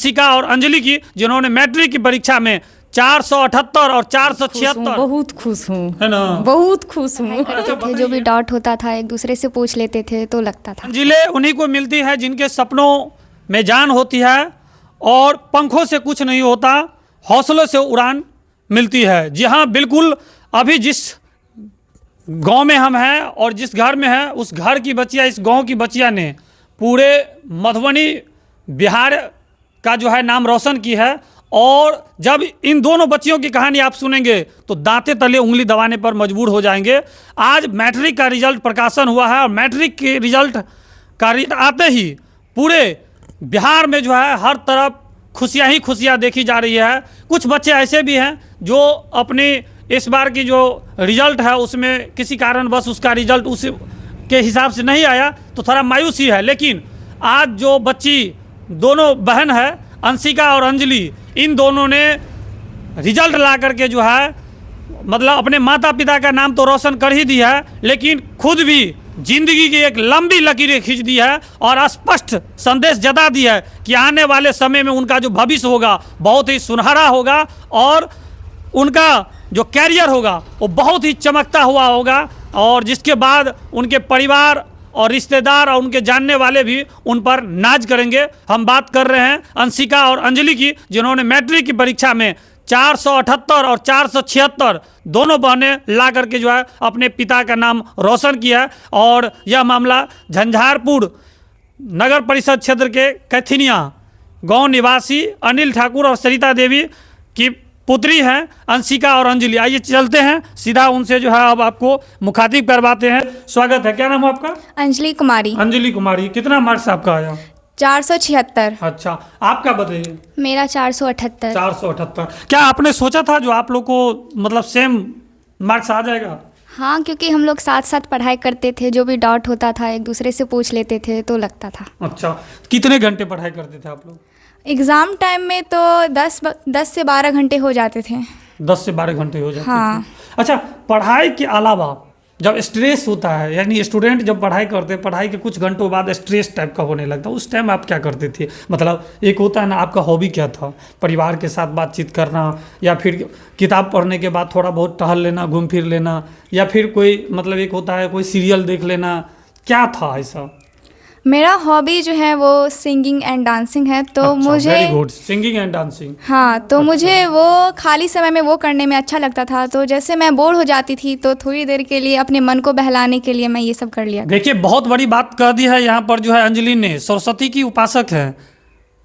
अंशिका और अंजलि की, जिन्होंने मैट्रिक की परीक्षा में 478 और 476। बहुत खुश हूँ, है ना? बहुत खुश हूँ। करते थे, जो भी डाउट होता था एक दूसरे से पूछ लेते थे तो लगता था। मंजिलें उन्हीं को मिलती है जिनके सपनों में जान होती है और पंखों से कुछ नहीं होता, हौसलों से उड़ान मिलती है। जी हाँ, बिल्कुल। अभी जिस गांव में हम हैं और जिस घर में हैं, उस घर की बच्चियाँ, इस गांव की बच्चियाँ ने पूरे मधुबनी बिहार का जो है नाम रोशन की है। और जब इन दोनों बच्चियों की कहानी आप सुनेंगे तो दांते तले उंगली दबाने पर मजबूर हो जाएंगे। आज मैट्रिक का रिजल्ट प्रकाशन हुआ है और मैट्रिक के रिजल्ट का आते ही पूरे बिहार में जो है हर तरफ खुशियां ही खुशियां देखी जा रही है। कुछ बच्चे ऐसे भी हैं जो अपनी इस बार की जो रिजल्ट है उसमें किसी कारण बस उसका रिजल्ट उस के हिसाब से नहीं आया तो थोड़ा मायूसी है। लेकिन आज जो बच्ची दोनों बहन है अंशिका और अंजलि, इन दोनों ने रिजल्ट ला करके जो है मतलब अपने माता पिता का नाम तो रोशन कर ही दिया है, लेकिन खुद भी जिंदगी की एक लंबी लकीरें खींच दी है और स्पष्ट संदेश जता दिया है कि आने वाले समय में उनका जो भविष्य होगा बहुत ही सुनहरा होगा और उनका जो कैरियर होगा वो बहुत ही चमकता हुआ होगा। और जिसके बाद उनके परिवार और रिश्तेदार और उनके जानने वाले भी उन पर नाज करेंगे। हम बात कर रहे हैं अंशिका और अंजलि की, जिन्होंने मैट्रिक की परीक्षा में 478 और 476 दोनों बहनें ला करके जो है अपने पिता का नाम रोशन किया। और यह मामला झंझारपुर नगर परिषद क्षेत्र के कैथिनिया गांव निवासी अनिल ठाकुर और सरिता देवी की पुत्री हैं अंशिका और अंजलि। आइए चलते हैं सीधा उनसे जो है अब आपको मुखातिब करवाते हैं। स्वागत है, क्या नाम है आपका? अंजलि कुमारी। अंजलि कुमारी, कितना मार्क्स आपका आया? 476। अच्छा, आपका बताइए। मेरा 478। 478। क्या आपने सोचा था जो आप लोग को मतलब सेम मार्क्स आ जाएगा? हाँ, क्योंकि हम लोग साथ साथ पढ़ाई करते थे, जो भी डाउट होता था एक दूसरे से पूछ लेते थे तो लगता था। अच्छा, कितने घंटे पढ़ाई करते थे आप लोग? एग्ज़ाम टाइम में तो 10 से 12 घंटे हो जाते थे। 10 से 12 घंटे हो जाते हाँ। थे। अच्छा, पढ़ाई के अलावा जब स्ट्रेस होता है, यानी स्टूडेंट जब पढ़ाई करते हैं, पढ़ाई के कुछ घंटों बाद स्ट्रेस टाइप का होने लगता है, उस टाइम आप क्या करते थे? मतलब एक होता है ना, आपका हॉबी क्या था? परिवार के साथ बातचीत करना, या फिर किताब पढ़ने के बाद थोड़ा बहुत टहल लेना, घूम फिर लेना, या फिर कोई मतलब एक होता है कोई सीरियल देख लेना, क्या था ऐसा? मेरा हॉबी जो है वो सिंगिंग एंड डांसिंग है, तो अच्छा, मुझे very good, singing and dancing. हाँ, तो मुझे वो खाली समय में वो करने में अच्छा लगता था। तो जैसे मैं बोर हो जाती थी तो थोड़ी देर के लिए अपने मन को बहलाने के लिए मैं ये सब कर लिया। देखिए, बहुत बड़ी बात कह दी है यहाँ पर जो है अंजलि ने। सरस्वती की उपासक है,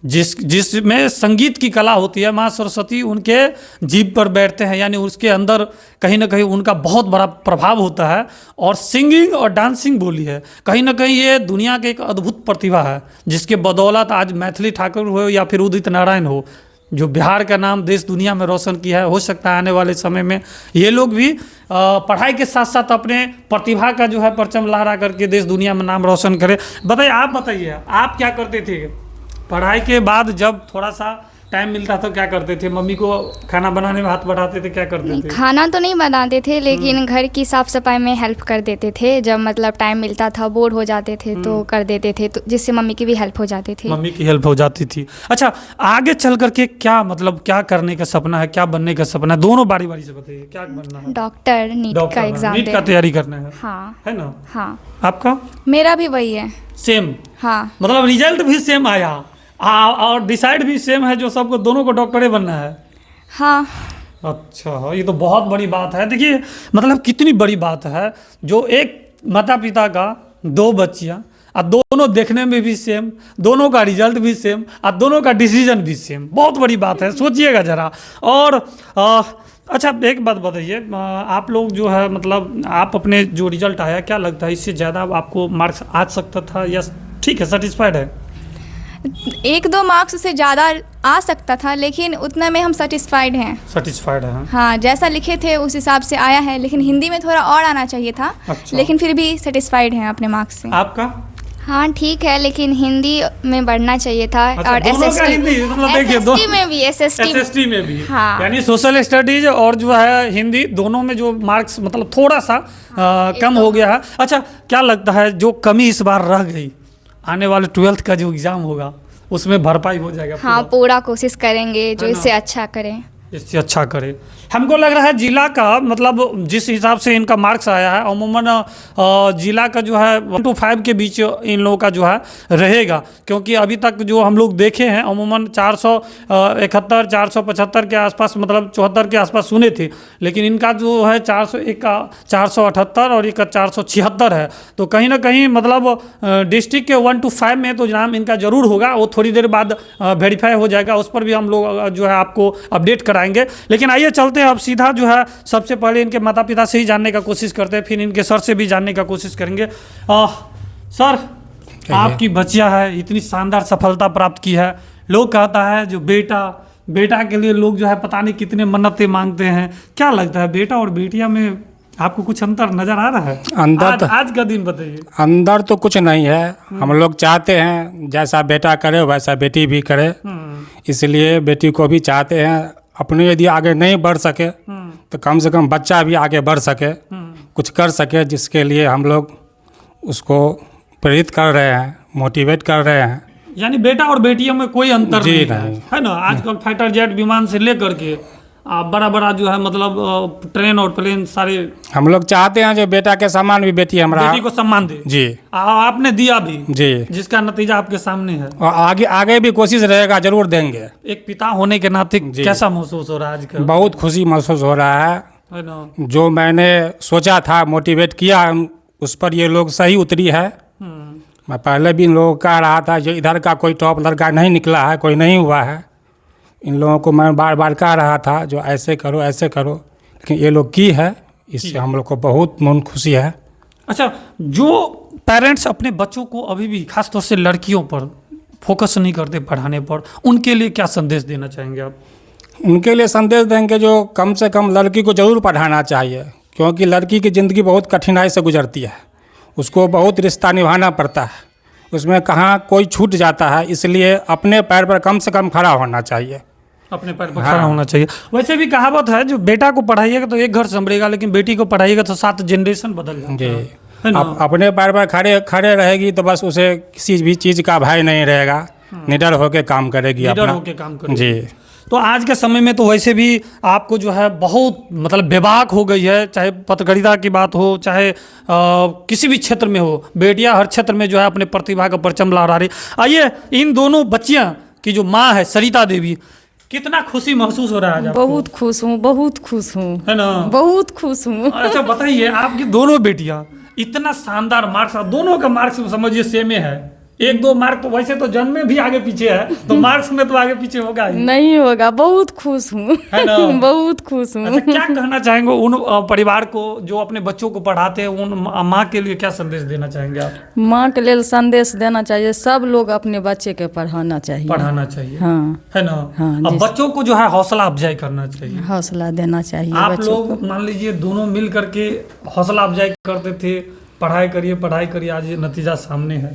जिसमें संगीत की कला होती है, माँ सरस्वती उनके जीभ पर बैठते हैं, यानी उसके अंदर कहीं ना कहीं उनका बहुत बड़ा प्रभाव होता है। और सिंगिंग और डांसिंग बोली है, कहीं ना कहीं ये दुनिया के एक अद्भुत प्रतिभा है, जिसके बदौलत आज मैथिली ठाकुर हो या फिर उदित नारायण हो, जो बिहार का नाम देश दुनिया में रोशन किया है। हो सकता है आने वाले समय में ये लोग भी पढ़ाई के साथ साथ अपने प्रतिभा का जो है परचम लहरा करके देश दुनिया में नाम रोशन करें। बताइए, आप बताइए, आप क्या करते थे पढ़ाई के बाद? जब थोड़ा सा टाइम मिलता था क्या करते थे? मम्मी को खाना बनाने में हाथ बढ़ाते थे, क्या करते थे? खाना तो नहीं बनाते थे, लेकिन घर की साफ सफाई में हेल्प कर देते थे। जब मतलब टाइम मिलता था, बोर हो जाते थे तो कर देते थे, तो जिससे मम्मी की भी हेल्प हो जाती थी। मम्मी की हेल्प हो जाती थी। अच्छा, आगे चल करके क्या मतलब क्या करने का सपना है, क्या बनने का सपना है? दोनों बारी बारी से बताइए, क्या बनना है? डॉक्टर, नीट का एग्जाम नीट का तैयारी करना है। हाँ, है ना? हाँ। आपका? मेरा भी वही है। सेम? हाँ, मतलब रिजल्ट भी सेम आया और डिसाइड भी सेम है, जो सबको दोनों को डॉक्टर ही बनना है। हाँ। अच्छा, ये तो बहुत बड़ी बात है। देखिए, मतलब कितनी बड़ी बात है, जो एक माता पिता का दो बच्चियां और दोनों देखने में भी सेम, दोनों का रिजल्ट भी सेम और दोनों का डिसीजन भी सेम, बहुत बड़ी बात है, सोचिएगा जरा। और अच्छा, एक बात बताइए, आप लोग जो है मतलब आप अपने जो रिजल्ट आया, क्या लगता है इससे ज़्यादा आपको मार्क्स आ सकता था या ठीक है, सेटिस्फाइड है? 1-2 मार्क्स से ज़्यादा आ सकता था, लेकिन उतना में हम सेटिस्फाइड हैं। सेटिस्फाइड है? हाँ, जैसा लिखे थे उस हिसाब से आया है, लेकिन हिंदी में थोड़ा और आना चाहिए था। अच्छा। लेकिन फिर भी सेटिस्फाइड हैं अपने मार्क्स से। आपका? हाँ, ठीक है, लेकिन हिंदी में बढ़ना चाहिए था। अच्छा, और दोनों का हिंदी मतलब देखिए, SST में भी, SST में भी, हाँ। यानी सोशल स्टडीज और जो है हिंदी, दोनों में जो मार्क्स मतलब थोड़ा सा कम हो गया है। अच्छा, क्या लगता है जो कमी इस बार रह गई, आने वाले 12th का जो एग्ज़ाम होगा उसमें भरपाई हो जाएगा। हाँ, पूरा कोशिश करेंगे जो है ना? इससे अच्छा करें। इससे अच्छा करे। हमको लग रहा है जिला का मतलब जिस हिसाब से इनका मार्क्स आया है अमूमन जिला का जो है 1 to 5 के बीच इन लोगों का जो है रहेगा, क्योंकि अभी तक जो हम लोग देखे हैं अमूमन 471 475 के आसपास मतलब 74 के आसपास सुने थे, लेकिन इनका जो है 401 का 478 और एक 476 है। तो कहीं ना कहीं मतलब डिस्ट्रिक्ट के 1 to 5 में तो नाम इनका जरूर होगा, वो थोड़ी देर बाद वेरीफाई हो जाएगा, उस पर भी हम लोग जो है आपको अपडेट कराएंगे। लेकिन आइए चलते हैं अब सीधा जो है सबसे पहले इनके माता पिता से ही जानने का कोशिश करते हैं, फिर इनके सर से भी जानने का कोशिश करेंगे। सर, आपकी बच्चिया है इतनी शानदार सफलता प्राप्त की है, लोग कहता है जो बेटा के लिए लोग जो है पता नहीं कितने मन्नतें मांगते हैं, क्या लगता है बेटा और बेटिया में आपको कुछ अंतर नजर आ रहा है? अंदर आज का दिन बताइए। अंदर तो कुछ नहीं है, हम लोग चाहते हैं जैसा बेटा करे वैसा बेटी भी करे, इसलिए बेटी को भी चाहते हैं अपने यदि आगे नहीं बढ़ सके तो कम से कम बच्चा भी आगे बढ़ सके, कुछ कर सके, जिसके लिए हम लोग नहीं प्रेरित कर रहे हैं, मोटिवेट कर रहे हैं। यानी बेटा और बेटियों में कोई अंतर जी नहीं नहीं। है ना? आजकल फाइटर जेट विमान से लेकर के बड़ा जो है मतलब ट्रेन और प्लेन सारे, हम लोग चाहते हैं जो बेटा के समान भी बेटी हमारा बेटी को सम्मान दे। जी आपने दिया भी जी, जिसका नतीजा आपके सामने है, और आगे भी कोशिश रहेगा, जरूर देंगे। एक पिता होने के नाते कैसा महसूस हो रहा है आजकल? बहुत खुशी महसूस हो रहा है ना? जो मैंने सोचा था, मोटिवेट किया, उस पर ये लोग सही उतरी है। मैं पहले भी इन लोगों को कह रहा था जो इधर का कोई टॉप लड़का नहीं निकला है, कोई नहीं हुआ है, इन लोगों को मैं बार बार कह रहा था जो ऐसे करो ऐसे करो, लेकिन ये लोग की है, इससे हम लोग को बहुत मन खुशी है। अच्छा, जो पेरेंट्स अपने बच्चों को अभी भी खासतौर से लड़कियों पर फोकस नहीं करते पढ़ाने पर, उनके लिए क्या संदेश देना चाहेंगे आप? उनके लिए संदेश देंगे जो कम से कम लड़की को ज़रूर पढ़ाना चाहिए, क्योंकि लड़की की ज़िंदगी बहुत कठिनाई से गुजरती है, उसको बहुत रिश्ता निभाना पड़ता है, उसमें कहाँ कोई छूट जाता है, इसलिए अपने पैर पर कम से कम खड़ा होना चाहिए, अपने पैर पर खड़ा होना चाहिए। वैसे भी कहावत है जो बेटा को पढ़ाइएगा तो एक घर संभलेगा, लेकिन बेटी को पढ़ाइएगा तो 7 जनरेशन बदल जाता जी। है ना? अपने पैर पर खड़े रहेगी तो बस उसे किसी भी चीज़ का भय नहीं रहेगा, निडर होकर काम करेगी, निडर होकर काम करेगी। जी। तो आज के समय में तो वैसे भी आपको जो है बहुत मतलब बेबाक हो गई है, चाहे पत्रकारिता की बात हो, चाहे किसी भी क्षेत्र में हो, बेटियां हर क्षेत्र में जो है अपने प्रतिभा का परचम लहरा रही। आइए इन दोनों बच्चियां की जो माँ है सरिता देवी, कितना खुशी महसूस हो रहा है आज आपको? बहुत खुश हूँ, बहुत खुश हूँ, है ना? बहुत खुश हूँ। अच्छा बताइए, आपकी दोनों बेटियां इतना शानदार मार्क्स, दोनों का मार्क्स समझिए सेम है, 1-2 मार्क तो वैसे तो जन्म में भी आगे पीछे है, तो मार्क्स में तो आगे पीछे होगा ही। नहीं होगा, बहुत खुश हूँ, है ना? बहुत खुश हूँ। अच्छा, क्या कहना चाहेंगे उन परिवार को जो अपने बच्चों को पढ़ाते हैं, उन माँ के लिए क्या संदेश देना चाहेंगे आप? माँ के लिए संदेश देना चाहिए, सब लोग अपने बच्चे के पढ़ाना चाहिए, पढ़ाना चाहिए, हाँ, है ना? हाँ, अब बच्चों को जो है हौसला अफजाई करना चाहिए, हौसला देना चाहिए। आप बच्चों लोग मान लीजिए दोनों मिल करके हौसला अफजाई करते थे, पढ़ाई करिए, आज ये नतीजा सामने है।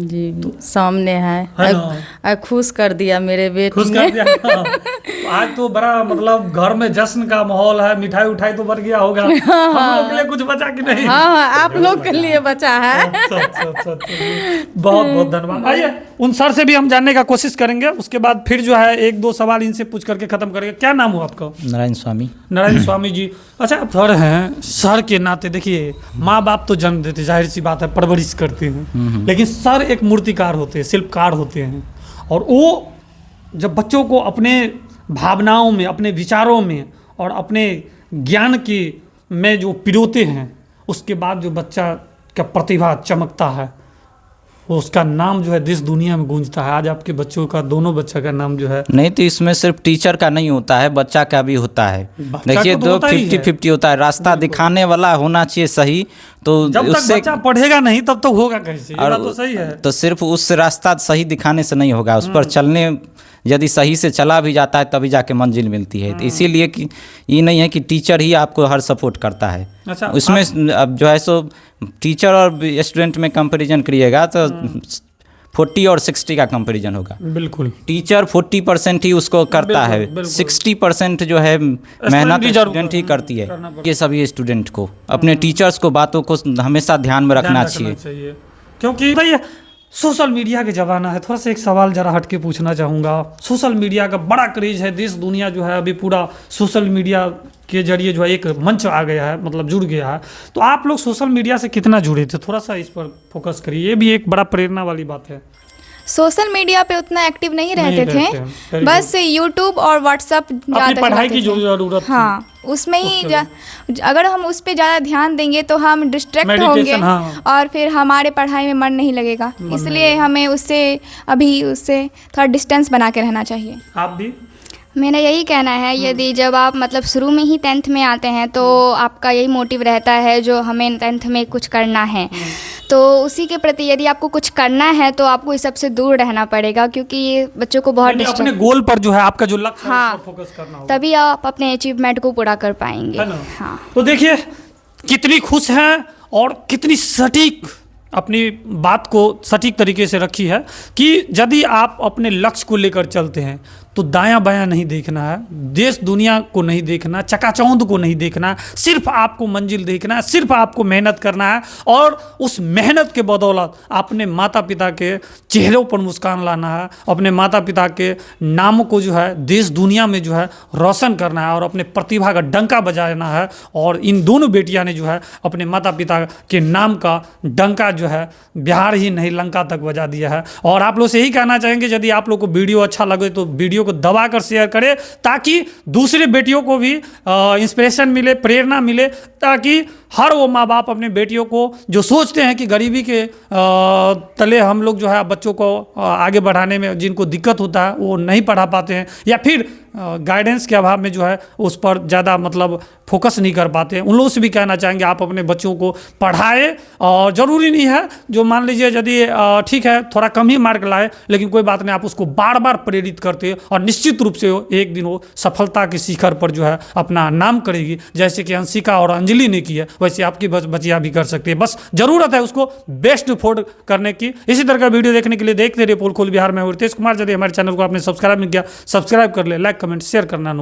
जी तो सामने है ना? खुश कर दिया मेरे बेटे खुश कर दिया। आज तो बड़ा मतलब घर में जश्न का माहौल है, मिठाई उठाई तो बढ़ गया होगा। हम लोग के लिए कुछ बचा कि नहीं? हाँ, आप लोग के लिए बचा है। अच्छा, बहुत बहुत धन्यवाद। आइए उन सर से भी हम जानने का कोशिश करेंगे, उसके बाद फिर जो है 1-2 सवाल इनसे पूछ करके खत्म करेंगे। क्या नाम हो आपका? नारायण स्वामी। नारायण स्वामी जी। अच्छा, आप सर हैं, सर के नाते देखिए माँ बाप तो जन्म देते, जाहिर सी बात है, परवरिश करते हैं, लेकिन सर एक मूर्तिकार होते हैं, शिल्पकार होते हैं, और वो जब बच्चों को अपने भावनाओं में, अपने विचारों में और अपने ज्ञान की में जो पिरोते हैं, उसके बाद जो बच्चा का प्रतिभा चमकता है, वो उसका नाम जो है देश दुनिया में गूंजता है। आज आपके बच्चों का, दोनों बच्चा का नाम जो है, नहीं तो इसमें सिर्फ टीचर का नहीं होता है, बच्चा का भी होता है। देखिए, तो दो होता ही है। 50-50 होता है, रास्ता दिखाने वाला होना चाहिए सही, तो जब तक उससे बच्चा पढ़ेगा नहीं तब तक होगा कैसे? ये बात तो सही है। तो सिर्फ उस रास्ता सही दिखाने से नहीं होगा, उस पर चलने यदि सही से चला भी जाता है तभी जाके मंजिल मिलती है। तो इसीलिए कि ये नहीं है कि टीचर ही आपको हर सपोर्ट करता है। अच्छा, उसमें अब जो है सो टीचर और स्टूडेंट में कंपैरिजन करिएगा तो 40 और 60 का कंपैरिजन होगा। बिल्कुल, टीचर 40% ही उसको करता है, 60% जो है मेहनत स्टूडेंट ही करती है। ये सभी स्टूडेंट को अपने टीचर्स को बातों को हमेशा ध्यान में रखना चाहिए। क्योंकि भाई सोशल मीडिया के ज़माना है, थोड़ा सा एक सवाल ज़रा हट के पूछना चाहूँगा। सोशल मीडिया का बड़ा क्रेज़ है, देश दुनिया जो है अभी पूरा सोशल मीडिया के जरिए जो है एक मंच आ गया है, मतलब जुड़ गया है। तो आप लोग सोशल मीडिया से कितना जुड़े थे, थोड़ा सा इस पर फोकस करिए, ये भी एक बड़ा प्रेरणा वाली बात है। सोशल मीडिया पे उतना एक्टिव नहीं नहीं रहते रहते हैं, थे, very बस यूट्यूब और व्हाट्सअप अपनी ज़्यादा पढ़ाई चलाते की जो थे। ज़रूरत थी। हाँ, उसमें ही अगर हम उस पे ज़्यादा ध्यान देंगे तो हम डिस्ट्रैक्ट होंगे Meditation, हाँ। और फिर हमारे पढ़ाई में मन नहीं लगेगा। इसलिए हमें उससे थोड़ा डिस्टेंस बना के रहना चाहिए। आप भी मेरा यही कहना है, यदि जब आप मतलब शुरू में ही 10th में आते हैं तो आपका यही मोटिव रहता है जो हमें 10th में कुछ करना है, तो उसी के प्रति यदि आपको कुछ करना है तो आपको इस सबसे दूर रहना पड़ेगा, क्योंकि ये बच्चों को बहुत यानी अपने डिस्टर्ब, गोल पर जो है आपका जो लक्ष्य है हाँ, उस पर फोकस करना होगा, तभी आप अपने अचीवमेंट को पूरा कर पाएंगे। है ना? हाँ। तो देखिए कितनी खुश हैं और कितनी सटीक अपनी बात को सटीक तरीके से रखी है कि यदि आप अपने लक्ष्य को लेकर चलते हैं तो दायां बायां नहीं देखना है, देश दुनिया को नहीं देखना, चकाचौंध को नहीं देखना, सिर्फ आपको मंजिल देखना है, सिर्फ आपको मेहनत करना है और उस मेहनत के बदौलत अपने माता पिता के चेहरों पर मुस्कान लाना है, अपने माता पिता के नाम को जो है देश दुनिया में जो है रोशन करना है और अपने प्रतिभा का डंका बजाना है। और इन दोनों बेटियां ने जो है अपने माता पिता के नाम का डंका जो है बिहार ही नहीं लंका तक बजा दिया है। और आप लोग से यही कहना चाहेंगे, यदि आप लोग को वीडियो अच्छा लगे तो वीडियो को दबा कर शेयर करें ताकि दूसरे बेटियों को भी इंस्पिरेशन मिले, प्रेरणा मिले, ताकि हर वो माँ बाप अपने बेटियों को जो सोचते हैं कि गरीबी के तले हम लोग जो है बच्चों को आगे बढ़ाने में जिनको दिक्कत होता है वो नहीं पढ़ा पाते हैं या फिर गाइडेंस के अभाव में जो है उस पर ज़्यादा मतलब फोकस नहीं कर पाते हैं, उन लोगों से भी कहना चाहेंगे आप अपने बच्चों को पढ़ाएं। और ज़रूरी नहीं है जो मान लीजिए यदि ठीक है थोड़ा कम ही मार्क लाए लेकिन कोई बात नहीं, आप उसको बार बार प्रेरित करते और निश्चित रूप से एक दिन वो सफलता के शिखर पर जो है अपना नाम करेगी, जैसे कि हंसिका और अंजलि ने की है वैसे आपकी बच्चियाँ भी कर सकती है। बस ज़रूरत है उसको बेस्ट अफोर्ड करने की। इसी तरह का वीडियो देखने के लिए देखते रहिए पोल खोल बिहार में। रितेश कुमार, यदि हमारे चैनल को आपने सब्सक्राइब नहीं किया सब्सक्राइब कर ले, लाइक कमेंट शेयर करना